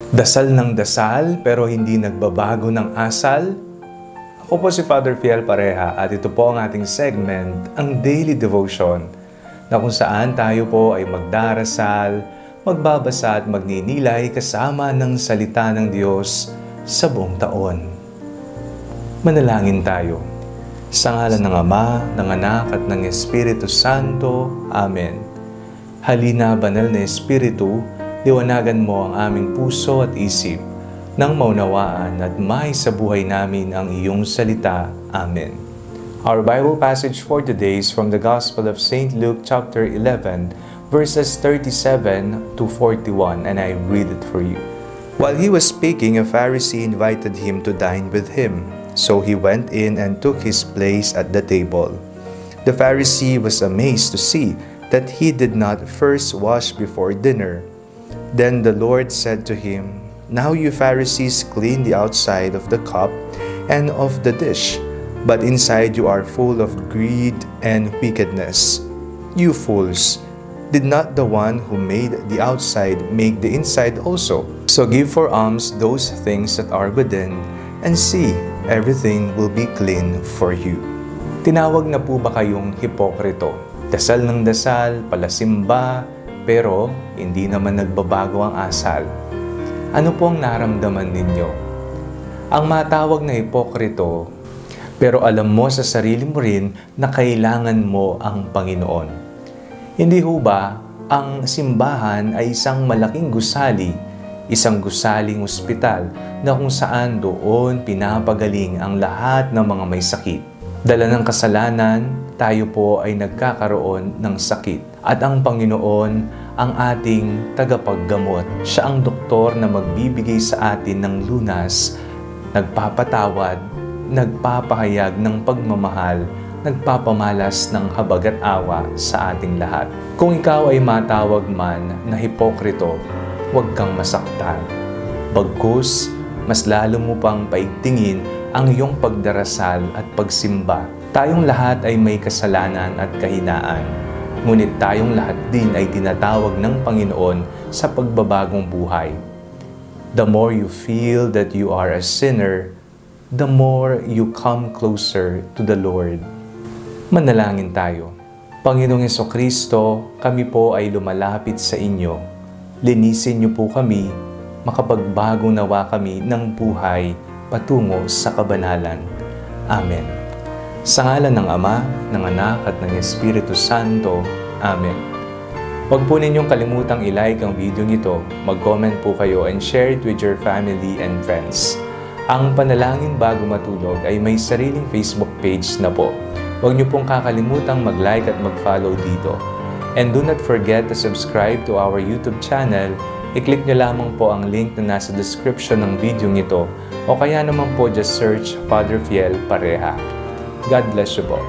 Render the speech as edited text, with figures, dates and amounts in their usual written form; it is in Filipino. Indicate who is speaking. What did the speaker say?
Speaker 1: Dasal ng dasal pero hindi nagbabago ng asal. Ako po si Father Fiel Pareha at ito po ang ating segment, ang Daily Devotion, na kung saan tayo po ay magdarasal, magbabasa at magninilay kasama ng salita ng Diyos sa buong taon. Manalangin tayo. Sa ngalan ng Ama, ng Anak at ng Espiritu Santo. Amen. Halina, Banal na Espiritu, liwanagan mo ang aming puso at isip nang maunawaan at sa buhay namin ang iyong salita. Amen. Our Bible passage for today is from the Gospel of St. Luke chapter 11, verses 37 to 41, and I read it for you. While he was speaking, a Pharisee invited him to dine with him. So he went in and took his place at the table. The Pharisee was amazed to see that he did not first wash before dinner. Then the Lord said to him, "Now you Pharisees clean the outside of the cup and of the dish, but inside you are full of greed and wickedness. You fools! Did not the one who made the outside make the inside also? So give for alms those things that are within, and see, everything will be clean for you." Tinawag na po ba kayong hipokrito? Dasal ng dasal, palasimba, pero hindi naman nagbabago ang asal. Ano po ang naramdaman ninyo? Ang matawag na hipokrito, pero alam mo sa sarili mo rin na kailangan mo ang Panginoon. Hindi ho ba ang simbahan ay isang malaking gusali, isang gusaling ospital na kung saan doon pinapagaling ang lahat ng mga may sakit. Dala ng kasalanan, tayo po ay nagkakaroon ng sakit. At ang Panginoon ang ating tagapaggamot. Siya ang doktor na magbibigay sa atin ng lunas, nagpapatawad, nagpapahayag ng pagmamahal, nagpapamalas ng habag at awa sa ating lahat. Kung ikaw ay matawag man na hipokrito, huwag kang masaktan. Bagkus, mas lalo mo pang paigtingin ang iyong pagdarasal at pagsimba. Tayong lahat ay may kasalanan at kahinaan. Ngunit tayong lahat din ay tinatawag ng Panginoon sa pagbabagong buhay. The more you feel that you are a sinner, the more you come closer to the Lord. Manalangin tayo. Panginoong Jesucristo, kami po ay lumalapit sa inyo. Linisin niyo po kami, makapagbago nawa kami ng buhay patungo sa kabanalan. Amen. Sa ngalan ng Ama, ng Anak at ng Espiritu Santo. Amen. Huwag po ninyong kalimutang i-like ang video nito, mag-comment po kayo and share it with your family and friends. Ang Panalangin Bago Matulog ay may sariling Facebook page na po. Huwag niyo pong kakalimutang mag-like at mag-follow dito. And do not forget to subscribe to our YouTube channel. I-click niyo lamang po ang link na nasa description ng video nito o kaya naman po just search Father Fiel Pareha. God bless you po.